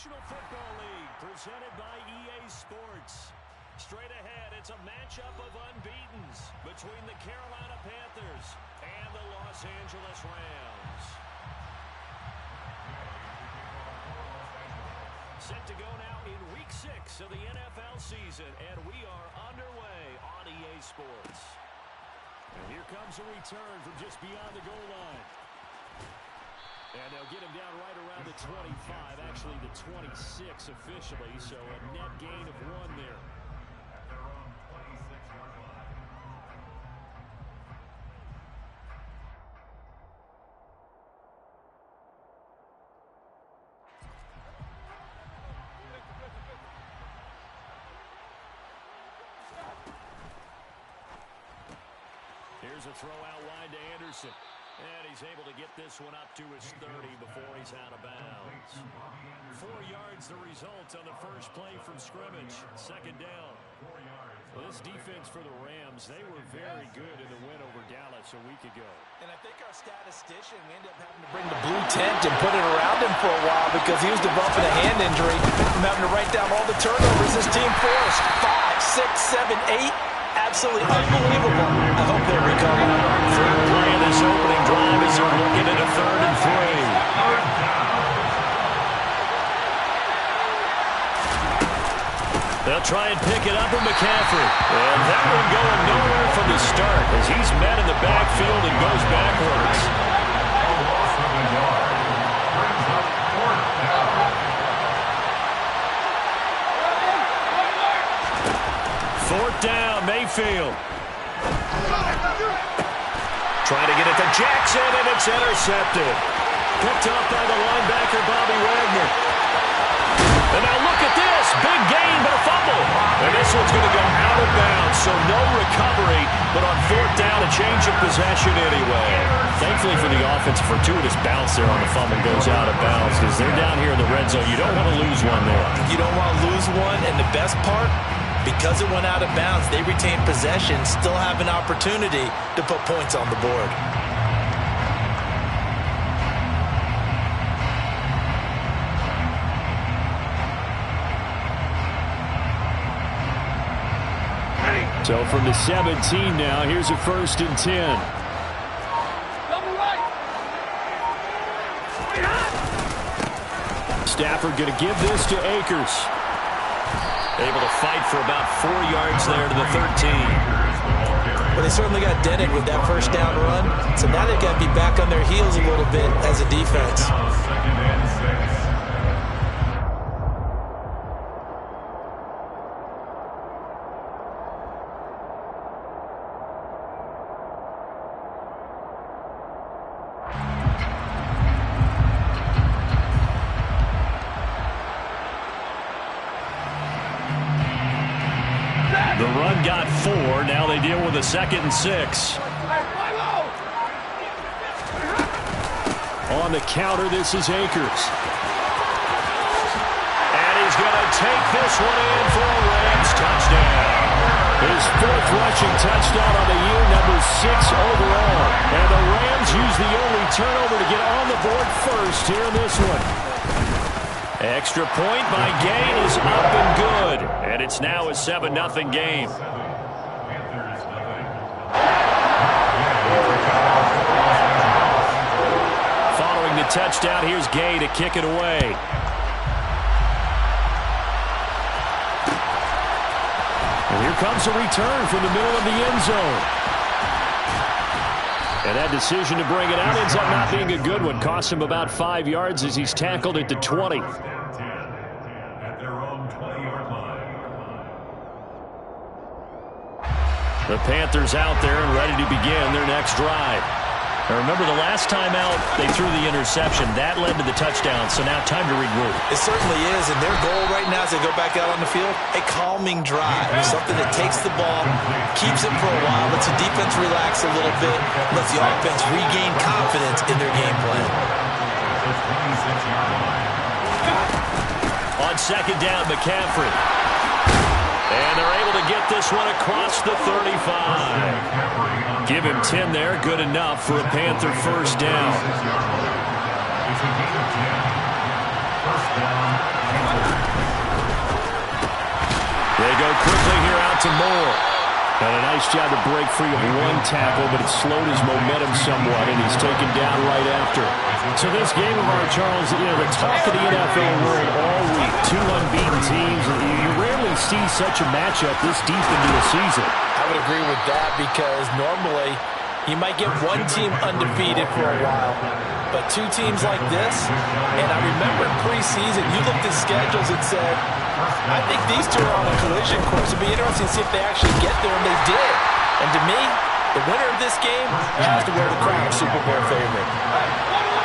National Football League, presented by EA Sports. Straight ahead, it's a matchup of unbeatens between the Carolina Panthers and the Los Angeles Rams. Set to go now in Week 6 of the NFL season, and we are underway on EA Sports. And here comes a return from just beyond the goal line. And they'll get him down right around the 25, actually the 26 officially, so a net gain of 1 there. Here's a throw out wide to Anderson. And he's able to get this one up to his 30 before he's out of bounds. 4 yards the result on the first play from scrimmage. Second down. Well, this defense for the Rams, they were very good in the win over Dallas a week ago. And I think our statistician, we ended up having to bring the blue tent and put it around him for a while because he was developing a hand injury from having to write down all the turnovers this team forced. 5, 6, 7, 8. Absolutely unbelievable. I hope they'll recover. Third play of this opening drive as they're looking at a 3rd and 3. They'll try and pick it up with McCaffrey. And that one going nowhere from the start as he's met in the backfield and goes backwards. Fourth down, Mayfield. Trying to get it to Jackson, and it's intercepted. Picked up by the linebacker, Bobby Wagner. And now look at this. Big gain, but a fumble. And this one's going to go out of bounds, so no recovery, but on 4th down, a change of possession anyway. Thankfully for the offense, a fortuitous bounce there on the fumble goes out of bounds because they're down here in the red zone. You don't want to lose one there. You don't want to lose one, and the best part, because it went out of bounds, they retain possession, still have an opportunity to put points on the board. So from the 17 now, here's a 1st and 10. Stafford going to give this to Akers. Able to fight for about 4 yards there to the 13. Well, they certainly got dented with that first down run, so now they've got to be back on their heels a little bit as a defense. The run got 4. Now they deal with a 2nd and 6. On the counter, this is Akers. And he's going to take this one in for a Rams touchdown. His 4th rushing touchdown on the year, number 6 overall. And the Rams use the only turnover to get on the board first here in this one. Extra point by Gain is up and good. And it's now a 7-0 game. Following the touchdown, here's Gay to kick it away. And here comes a return from the middle of the end zone. And that decision to bring it out ends up not being a good one. Cost him about 5 yards as he's tackled at the 20. The Panthers out there and ready to begin their next drive. Now remember, the last time out, they threw the interception. That led to the touchdown, so now time to regroup. It certainly is, and their goal right now as they go back out on the field, a calming drive, something that takes the ball, keeps it for a while, lets the defense relax a little bit, lets the offense regain confidence in their game plan. On 2nd down, McCaffrey. And they're able to get this one across the 35. Give him 10 there, good enough for a Panther 1st down. They go quickly here out to Moore. And a nice job to break free of one tackle, but it slowed his momentum somewhat, and he's taken down right after. So this game of ours, Charles, the talk of the NFL world all week, two unbeaten teams. You rarely see such a matchup this deep into a season. I would agree with that because normally you might get one team undefeated for a while, but two teams like this, and I remember in preseason, you looked at schedules and said, I think these two are on a collision course. It'd be interesting to see if they actually get there, and they did. And to me, the winner of this game has to wear the crown of Super Bowl favorite.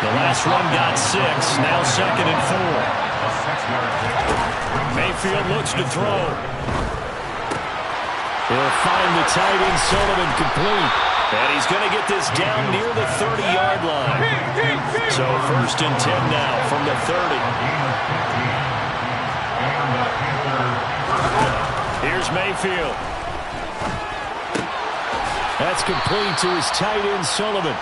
The last run got 6, now 2nd and 4. Mayfield looks to throw. He'll find the tight end Sullivan complete. And he's going to get this down near the 30-yard line. So 1st and 10 now from the 30. Here's Mayfield. That's complete to his tight end Sullivan.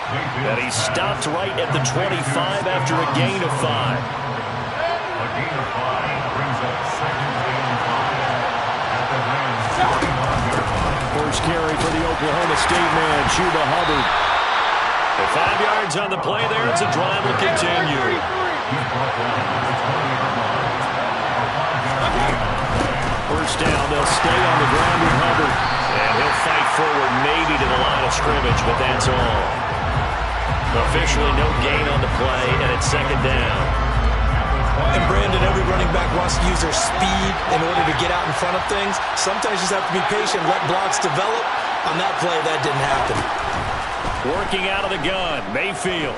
And he stopped right at the 25 after a gain of 5. A gain of 5 brings up 2nd and 5 at the Rams 41-yard line. First carry for the Oklahoma State man, Chuba Hubbard. At 5 yards on the play there, it's a drive will continue. First down, they'll stay on the ground with Hubbard. And he'll fight forward maybe to the line of scrimmage, but that's all. Officially no gain on the play, and it's 2nd down. And Brandon, every running back wants to use their speed in order to get out in front of things. Sometimes you just have to be patient, let blocks develop. On that play, that didn't happen. Working out of the gun, Mayfield.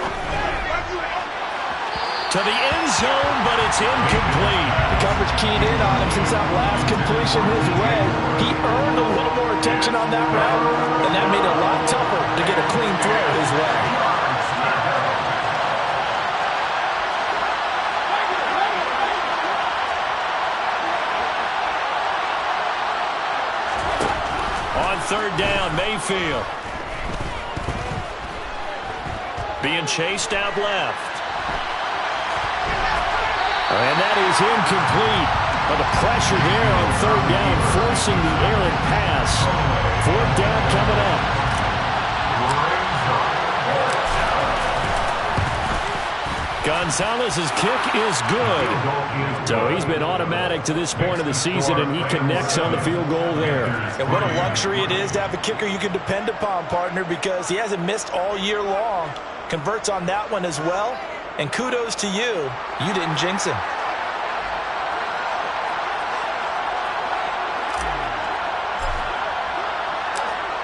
To the end zone, but it's incomplete. The coverage keyed in on him since that last completion his way. He earned a little more attention on that route, and that made it a lot tougher to get a clean throw his way. On 3rd down, Mayfield. Being chased out left. And that is incomplete. But the pressure there on 3rd down, forcing the errant pass. 4th down coming up. Gonzalez's kick is good. So he's been automatic to this point of the season, and he connects on the field goal there. And what a luxury it is to have a kicker you can depend upon, partner, because he hasn't missed all year long. Converts on that one as well. And kudos to you. You didn't jinx him.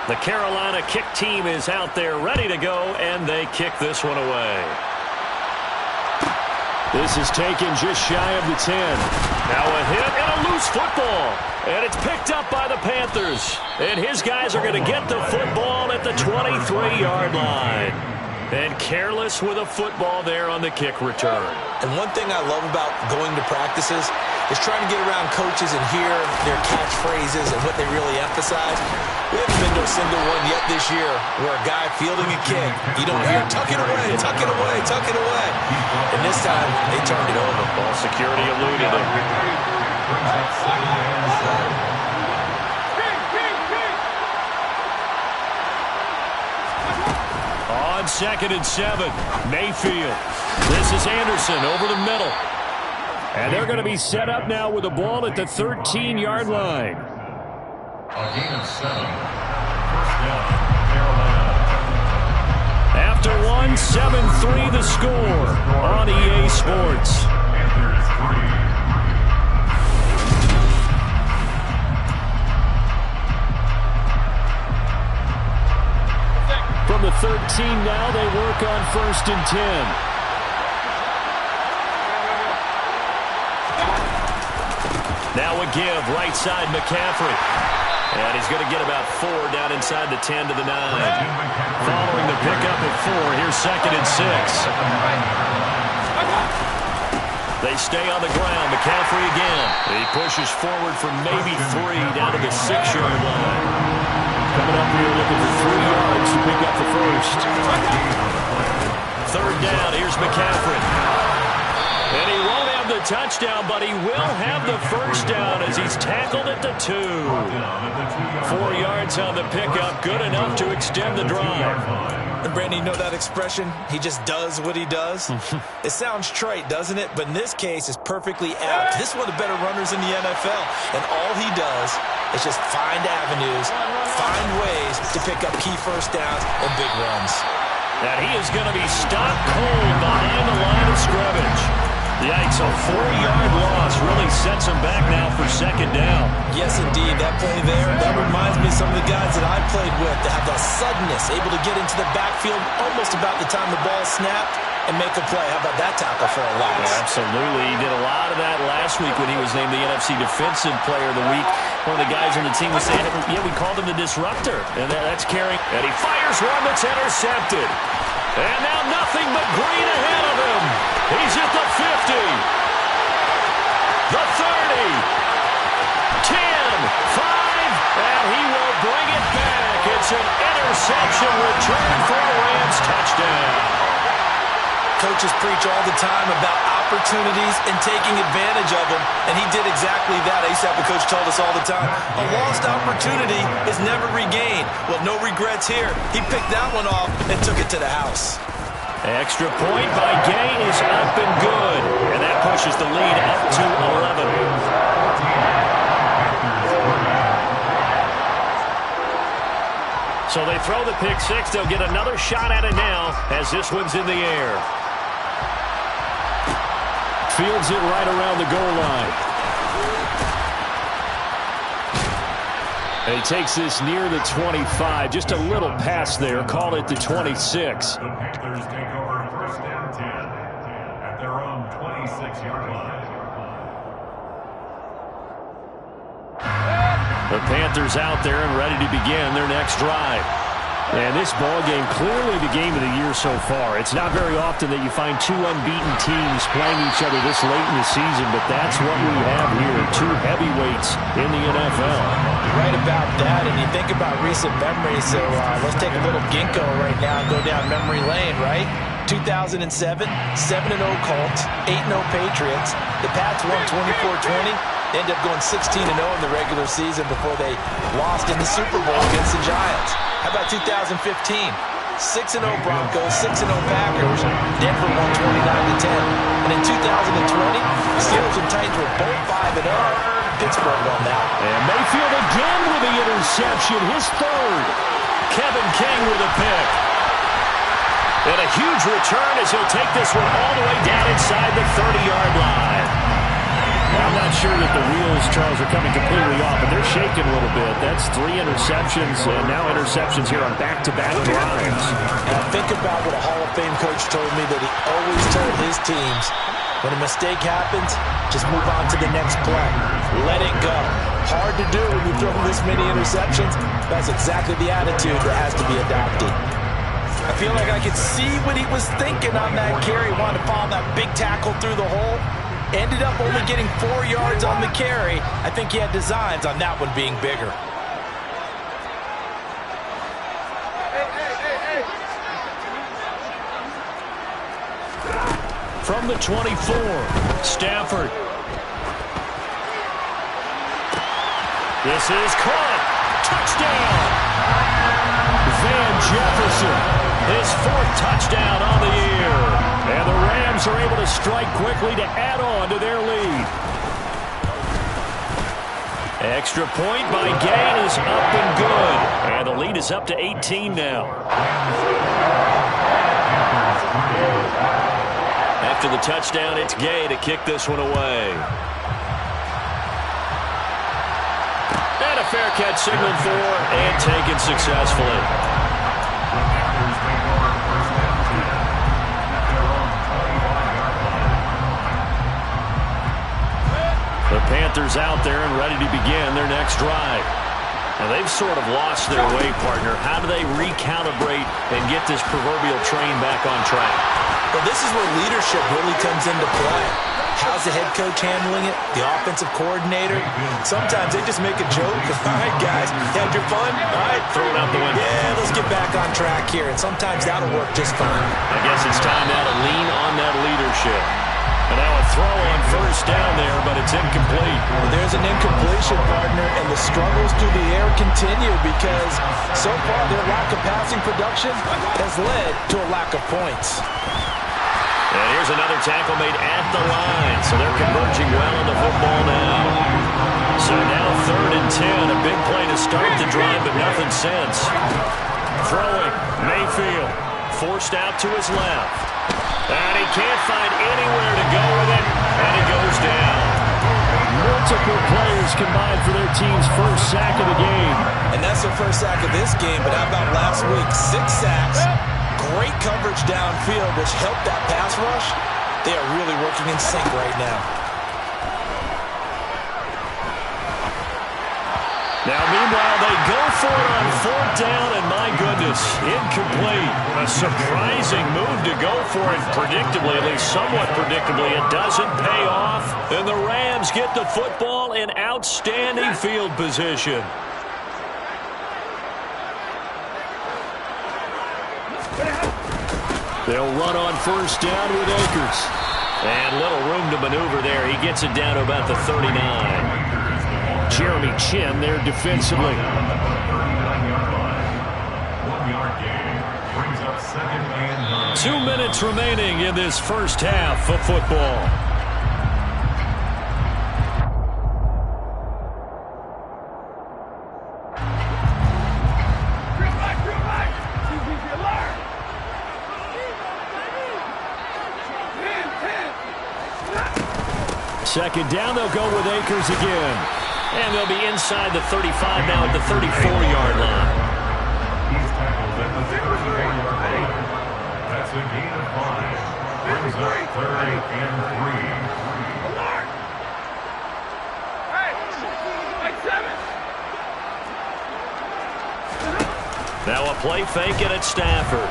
The Carolina kick team is out there ready to go, and they kick this one away. This is taken just shy of the 10. Now a hit and a loose football. And it's picked up by the Panthers. And his guys are going to get the football at the 23-yard line. And careless with a football there on the kick return. And one thing I love about going to practices is trying to get around coaches and hear their catchphrases and what they really emphasize. We haven't been to a single one yet this year where a guy fielding a kick, you don't hear, tuck it away, tuck it away, tuck it away. And this time, they turned it over. Ball security eluded him. On 2nd and 7, Mayfield. This is Anderson over the middle. And they're going to be set up now with the ball at the 13-yard line. A gain of 7. First down, Carolina. After one, 7-3 the score on EA Sports. Panthers 3. From the 13 now, they work on 1st and 10. Now a give, right side McCaffrey. And he's going to get about 4 down inside the 10 to the 9. Following the pickup of 4, here's 2nd and 6. They stay on the ground. McCaffrey again. He pushes forward for maybe 3 down to the 6-yard line. Coming up here looking for 3 yards to pick up the first. 3rd down, here's McCaffrey. And he won't have have the touchdown, but he will have the first down as he's tackled at the 2. 4 yards on the pickup, good enough to extend the drive. And Brandon, you know that expression? He just does what he does? It sounds trite, doesn't it? But in this case, it's perfectly apt. This is one of the better runners in the NFL. And all he does is just find avenues, find ways to pick up key first downs and big runs. And he is going to be stopped cold behind the line of scrimmage. Yikes, a 4-yard loss really sets him back now for second down. Yes, indeed. That play there, that reminds me of some of the guys that I played with that have that suddenness, able to get into the backfield almost about the time the ball snapped and make a play. How about that tackle for a loss? Yeah, absolutely. He did a lot of that last week when he was named the NFC Defensive Player of the Week. One of the guys on the team was saying, yeah, we called him the disruptor. And that's carrying. And he fires one that's intercepted. And now nothing but green ahead of him. He's at the 50. The 30. 10. 5. And he will bring it back. It's an interception return for a Rams touchdown. Coaches preach all the time about opportunities and taking advantage of them, and he did exactly that. I used to have a coach told us all the time, a lost opportunity is never regained. Well, no regrets here. He picked that one off and took it to the house. Extra point by Gay is up and good, and that pushes the lead up to 11. So they throw the pick six. They'll get another shot at it now as this one's in the air. Fields it right around the goal line. And he takes this near the 25. Just a little pass there. Call it the 26. The Panthers take over first and 10 at their own 26-yard line. The Panthers out there and ready to begin their next drive. And this ball game, clearly the game of the year so far. It's not very often that you find two unbeaten teams playing each other this late in the season, but that's what we have here, two heavyweights in the NFL. Right about that, and you think about recent memories, so let's take a little ginkgo right now and go down memory lane, right? 2007, 7-0 Colts, 8-0 Patriots. The Pats won 24-20. They ended up going 16-0 in the regular season before they lost in the Super Bowl against the Giants. How about 2015? 6-0 Broncos, 6-0 Packers. Denver won 29-10. And in 2020, Steelers and Titans were both 5-0. Pittsburgh won that. And Mayfield again with the interception, his third. Kevin King with a pick. And a huge return as he'll take this one all the way down inside the 30-yard line. Well, I'm not sure that the wheels, Charles, are coming completely off, but they're shaking a little bit. That's 3 interceptions, and now interceptions here on back-to-back drives. Now think about what a Hall of Fame coach told me, that he always told his teams, when a mistake happens, just move on to the next play. Let it go. Hard to do when you throw this many interceptions. That's exactly the attitude that has to be adopted. I feel like I could see what he was thinking on that carry. Wanted to follow that big tackle through the hole. Ended up only getting 4 yards on the carry. I think he had designs on that one being bigger. From the 24, Stafford. This is caught. Touchdown. Van Jefferson, his 4th touchdown on the year. And the Rams are able to strike quickly to add on to their lead. Extra point by Gain is up and good. And the lead is up to 18 now. After the touchdown, it's Gay to kick this one away. And a fair catch signaled for and taken successfully. The Panthers out there and ready to begin their next drive. Now they've sort of lost their way, partner. How do they recalibrate and get this proverbial train back on track? Well, this is where leadership really comes into play. How's the head coach handling it? The offensive coordinator? Sometimes they just make a joke. All right, guys, you had your fun? All right, throw it out the window. Yeah, let's get back on track here. And sometimes that'll work just fine. I guess it's time now to lean on that leadership. And now a throw on first down there, but it's incomplete. Well, there's an incompletion, partner, and the struggles through the air continue because so far their lack of passing production has led to a lack of points. And here's another tackle made at the line, so they're converging well on the football now. So now 3rd and 10, a big play to start the drive, but nothing since. Throwing, Mayfield, forced out to his left. And he can't find anywhere to go with it, and he goes down. Multiple players combined for their team's first sack of the game. And that's their first sack of this game, but how about last week? 6 sacks, great coverage downfield, which helped that pass rush. They are really working in sync right now. Now, meanwhile, they go for it on 4th down, and my goodness, incomplete. A surprising move to go for it, predictably, at least somewhat predictably. It doesn't pay off, and the Rams get the football in outstanding field position. They'll run on first down with Akers. And little room to maneuver there. He gets it down to about the 39. Jeremy Chin there defensively. 1-yard gain brings up 2nd and 9. 2 minutes remaining in this first half of football. Second down, they'll go with Akers again. And they'll be inside the 35 now at the 34-yard line. He's tackled at the 34-yard line. That's a gain of 5. Brings up 3rd and 3. Now a play fake it at Stafford.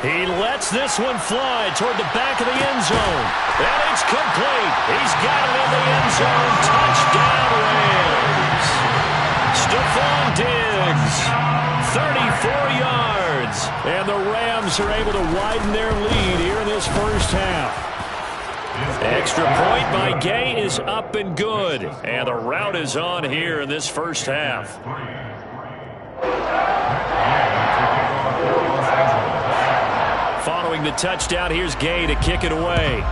He lets this one fly toward the back of the end zone. And it's complete. He's got it in the end zone. Touchdown, Rams. Stephon Diggs, 34 yards. And the Rams are able to widen their lead here in this first half. Extra point by Gay is up and good. And the route is on here in this first half. Following the touchdown, here's Gay to kick it away.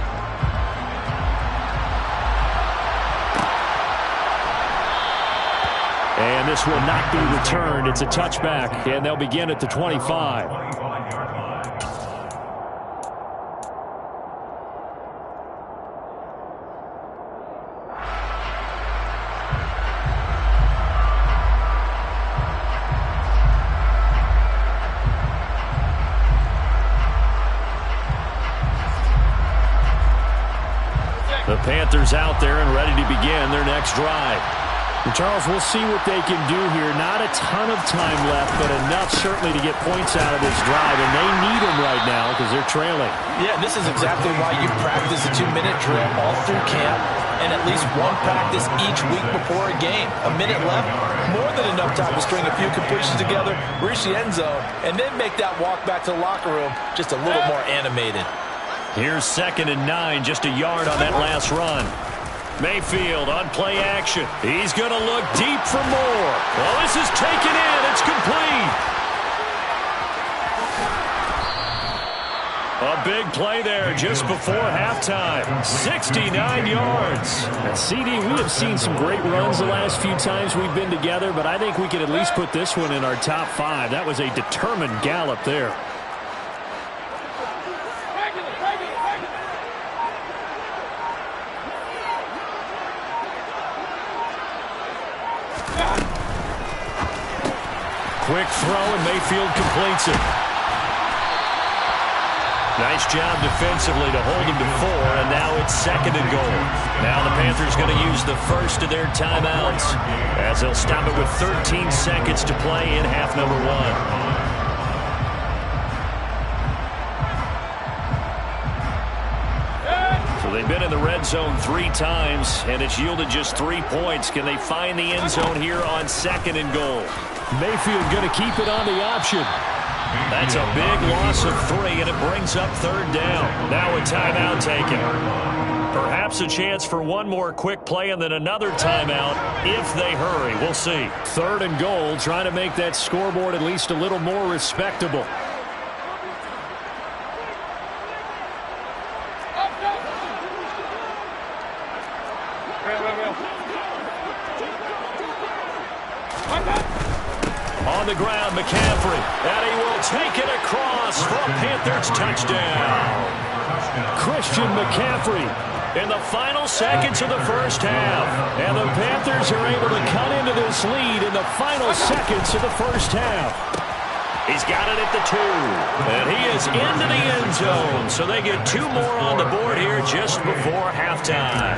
And this will not be returned. It's a touchback, and they'll begin at the 25. The Panthers out there and ready to begin their next drive. And Charles, we'll see what they can do here. Not a ton of time left, but enough certainly to get points out of this drive, and they need them right now because they're trailing. Yeah, this is exactly why you practice a 2-minute drill all through camp and at least one practice each week before a game. A minute left, more than enough time to string a few completions together, reach the end zone, and then make that walk back to the locker room just a little more animated. Here's 2nd and 9, just a yard on that last run. Mayfield on play action. He's going to look deep for more. Well, this is taken in. It's complete. A big play there just before halftime. 69 yards. And CD, we have seen some great runs the last few times we've been together, but I think we could at least put this one in our top 5. That was a determined gallop there. Quick throw, and Mayfield completes it. Nice job defensively to hold him to 4, and now it's 2nd and goal. Now the Panthers going to use the first of their timeouts as they'll stop it with 13 seconds to play in half number 1. So they've been in the red zone 3 times, and it's yielded just 3 points. Can they find the end zone here on 2nd and goal? Mayfield going to keep it on the option. That's a big loss of 3, and it brings up 3rd down. Now a timeout taken. Perhaps a chance for one more quick play and then another timeout if they hurry. We'll see. 3rd and goal, trying to make that scoreboard at least a little more respectable. On the ground, McCaffrey, and he will take it across for a Panthers touchdown. Christian McCaffrey in the final seconds of the first half. And the Panthers are able to cut into this lead in the final seconds of the first half. He's got it at the 2, and he is into the end zone. So they get 2 more on the board here just before halftime.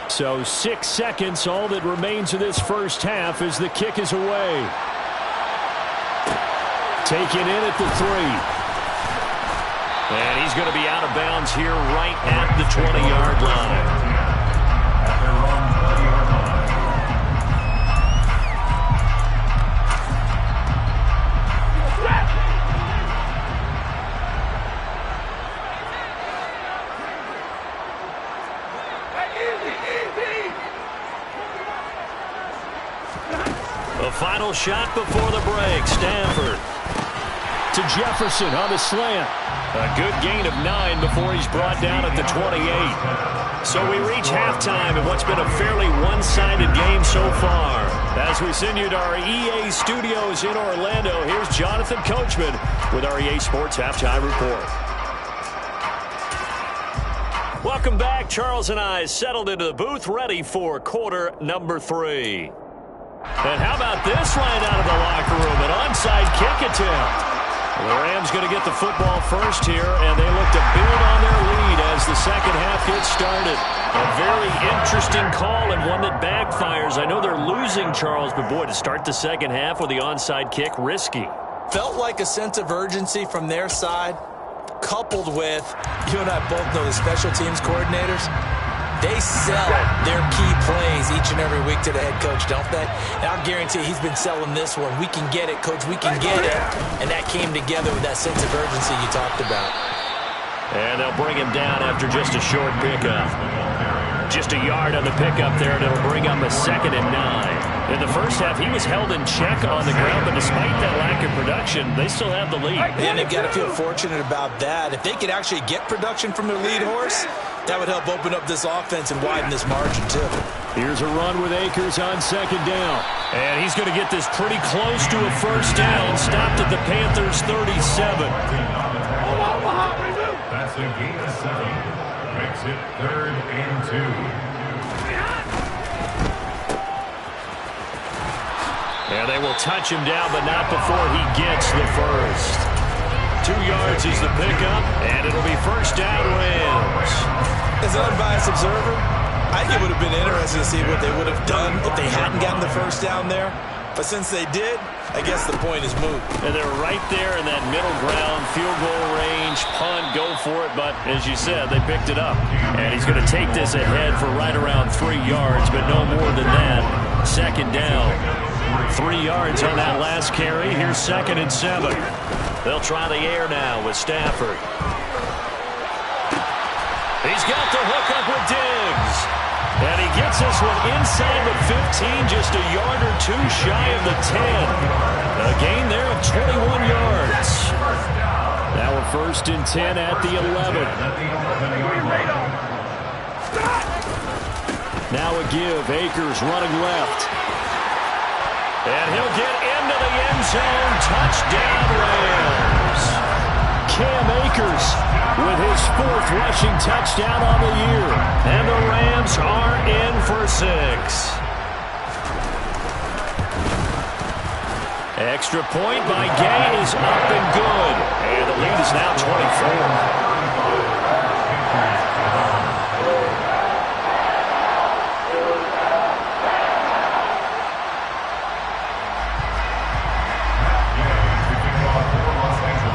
So 6 seconds, all that remains of this first half as the kick is away. Taken in at the 3. And he's going to be out of bounds here right at the 20-yard line. The final shot before the break. Stanford to Jefferson on the slant. A good gain of 9 before he's brought down at the 28. So we reach halftime in what's been a fairly one-sided game so far. As we send you to our EA studios in Orlando, here's Jonathan Coachman with our EA Sports Halftime Report. Welcome back. Charles and I settled into the booth, ready for quarter number 3. And how about this right out of the locker room? An onside kick attempt. Well, the Rams going to get the football first here, and they look to build on their lead as the second half gets started. A very interesting call and one that backfires. I know they're losing, Charles, but boy, to start the second half with the onside kick, risky. Felt like a sense of urgency from their side, coupled with, you and I both know the special teams coordinators. They sell their key plays each and every week to the head coach, don't they? And I'll guarantee he's been selling this one. We can get it, coach, we can get it. And that came together with that sense of urgency you talked about. And they'll bring him down after just a short pickup. Just a yard on the pickup there, and it'll bring up a 2nd and 9. In the first half, he was held in check on the ground, but despite that lack of production, they still have the lead. And they've got to feel fortunate about that. If they could actually get production from their lead horse, that would help open up this offense and widen this margin, too. Here's a run with Akers on 2nd down. And he's going to get this pretty close to a first down. Stopped at the Panthers' 37. That's a gain of 7. Makes it 3rd and 2. And they will touch him down, but not before he gets the first. 2 yards is the pickup, and it'll be first down Rams. As an unbiased observer, I think it would have been interesting to see what they would have done if they hadn't gotten the first down there. But since they did, I guess the point is moot. And they're right there in that middle ground, field goal range, punt, go for it. But as you said, they picked it up. And he's going to take this ahead for right around 3 yards, but no more than that. 2nd down. 3 yards on that last carry. Here's 2nd and 7. They'll try the air now with Stafford. He's got the hook up with Diggs. And he gets this one inside the 15, just a yard or 2 shy of the 10. A gain there of 21 yards. Now a 1st and 10 at the 11. Now a give. Akers running left. And he'll get into the end zone. Touchdown, Rams. Cam Akers with his 4th rushing touchdown on the year. And the Rams are in for 6. Extra point by Gay is up and good. And the lead is now 24.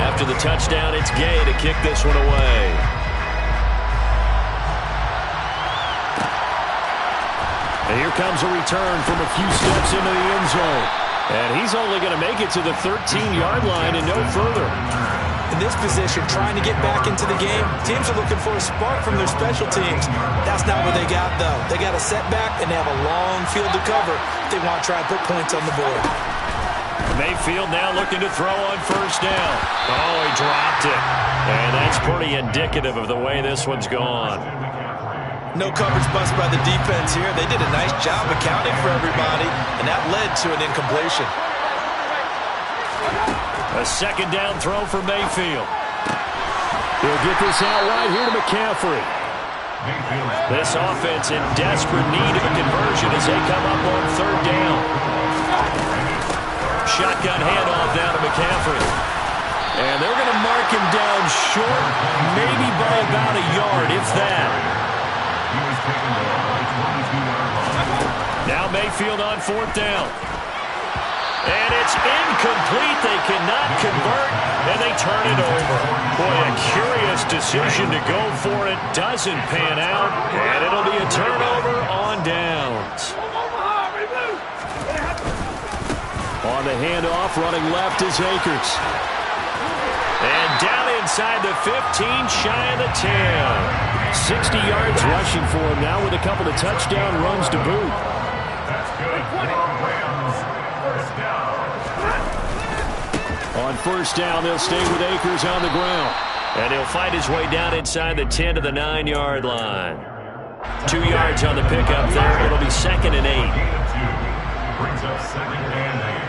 After the touchdown, it's Gay to kick this one away. And here comes a return from a few steps into the end zone. And he's only going to make it to the 13-yard line and no further. In this position, trying to get back into the game, teams are looking for a spark from their special teams. That's not what they got, though. They got a setback, and they have a long field to cover if they want to try and put points on the board. Mayfield now looking to throw on first down. Oh, he dropped it. And that's pretty indicative of the way this one's gone. No coverage bust by the defense here. They did a nice job accounting for everybody, and that led to an incompletion. A second down throw for Mayfield. He'll get this out right here to McCaffrey. This offense in desperate need of a conversion as they come up on third down. Shotgun handoff down to McCaffrey. And they're going to mark him down short, maybe by about a yard, if that. Now Mayfield on fourth down. And it's incomplete. They cannot convert, and they turn it over. Boy, a curious decision to go for it. Doesn't pan out, and it'll be a turnover on downs. On the handoff, running left is Akers. And down inside the 15, shy of the 10. 60 yards rushing for him now with a couple of touchdown runs to boot. That's good for Rams. First down. On first down, they'll stay with Akers on the ground. And he'll fight his way down inside the 10 to the 9-yard line. 2 yards on the pickup there. It'll be 2nd and 8. Gain of 2. Brings up 2nd and 8.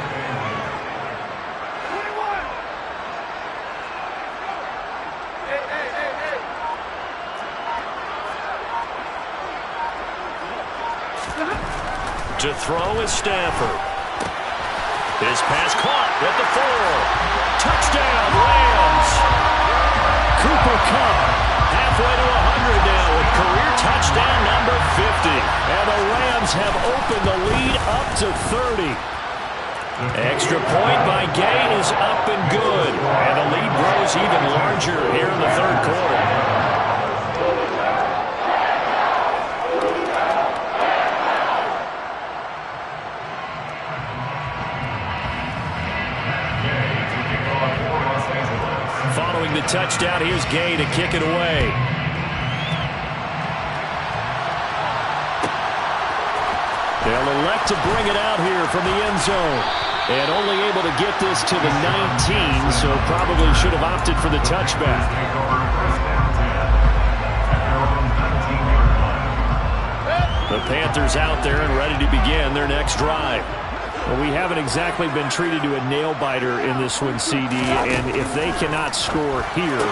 To throw is Stafford. His pass caught at the 4. Touchdown, Rams. Cooper Kupp Halfway to 100 now with career touchdown number 50. And the Rams have opened the lead up to 30. Extra point by Gay is up and good. And the lead grows even larger here in the third quarter. Following the touchdown, here's Gay to kick it away. They'll elect to bring it out here from the end zone. And only able to get this to the 19, so probably should have opted for the touchback. The Panthers out there and ready to begin their next drive. Well, we haven't exactly been treated to a nail-biter in this one, CD, and if they cannot score here,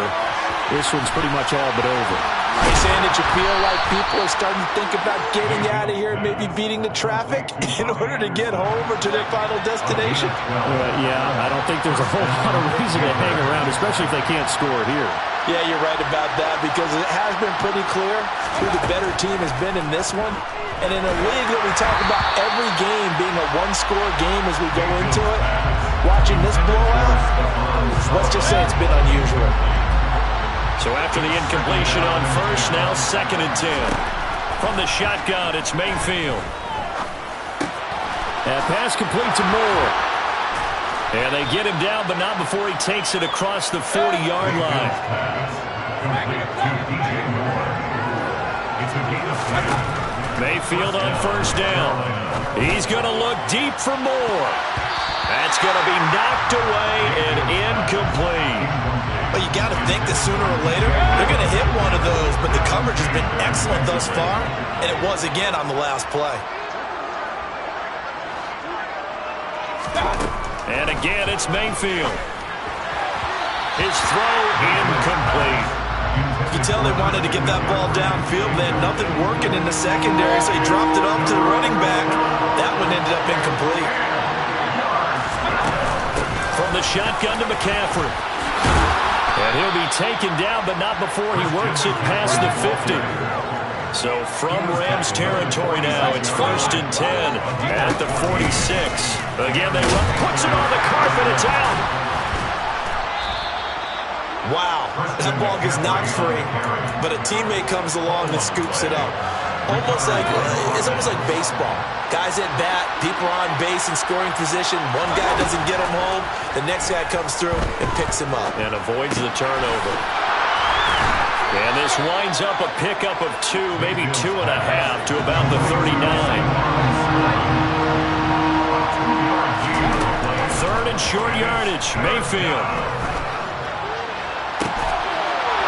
this one's pretty much all but over. Hey, saying that you feel like people are starting to think about getting out of here, maybe beating the traffic in order to get home or to their final destination? Yeah, I don't think there's a whole lot of reason to hang around, especially if they can't score here. Yeah, you're right about that, because it has been pretty clear who the better team has been in this one. And in a league that we talk about every game being a one-score game as we go into it, watching this blowout, let's just say it's been unusual. So after the incompletion on first, now 2nd and 10. From the shotgun, it's Mayfield. That pass complete to Moore. And they get him down, but not before he takes it across the 40-yard line. Mayfield on first down. He's going to look deep for Moore. That's going to be knocked away and incomplete. Well, you got to think that sooner or later they're going to hit one of those, but the coverage has been excellent thus far, and it was again on the last play. And again, it's Mayfield. His throw incomplete. You can tell they wanted to get that ball downfield. They had nothing working in the secondary, so he dropped it off to the running back. That one ended up incomplete. From the shotgun to McCaffrey. And he'll be taken down, but not before he works it past the 50. So from Rams territory now, it's 1st and 10 at the 46. Again, they run, puts it on the carpet, it's out. Wow, that ball gets knocked free, but a teammate comes along and scoops it up. It's almost like baseball. Guys at bat, people are on base in scoring position. One guy doesn't get him home. The next guy comes through and picks him up. And avoids the turnover. And this winds up a pickup of 2, maybe 2.5 to about the 39. 3rd and short yardage. Mayfield.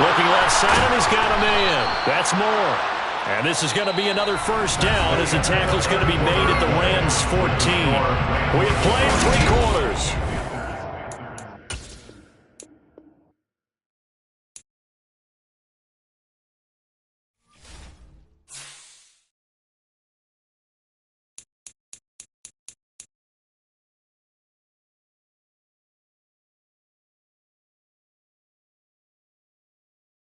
Looking left side, and he's got a man. That's Moore. And this is going to be another first down as the tackle's going to be made at the Rams' 14. We have played 3 quarters.